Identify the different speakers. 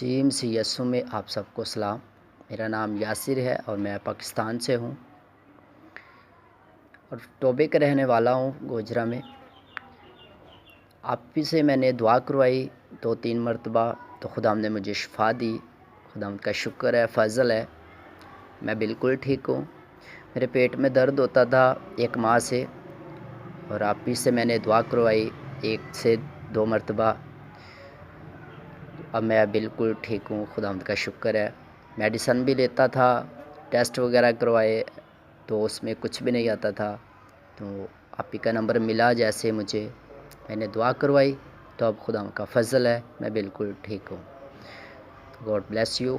Speaker 1: Gym सी यसु में आप सबको सलाम। मेरा नाम यासिर है और मैं पाकिस्तान से हूँ और टोबे का रहने वाला हूँ, गोजरा में। आप ही से मैंने दुआ करवाई 2-3 मरतबा, तो खुदा ने मुझे शिफा दी। खुदा का शुक्र है, फ़ज़ल है, मैं बिल्कुल ठीक हूँ। मेरे पेट में दर्द होता था 1 माह से और आप ही से मैंने दुआ करवाई 1 से 2 मरतबा। अब मैं बिल्कुल ठीक हूँ, खुदावंद का शुक्र है। मेडिसन भी लेता था, टेस्ट वगैरह करवाए तो उसमें कुछ भी नहीं आता था। तो आप ही का नंबर मिला, जैसे मुझे मैंने दुआ करवाई तो अब खुदा का फ़ज़ल है, मैं बिल्कुल ठीक हूँ। God bless you.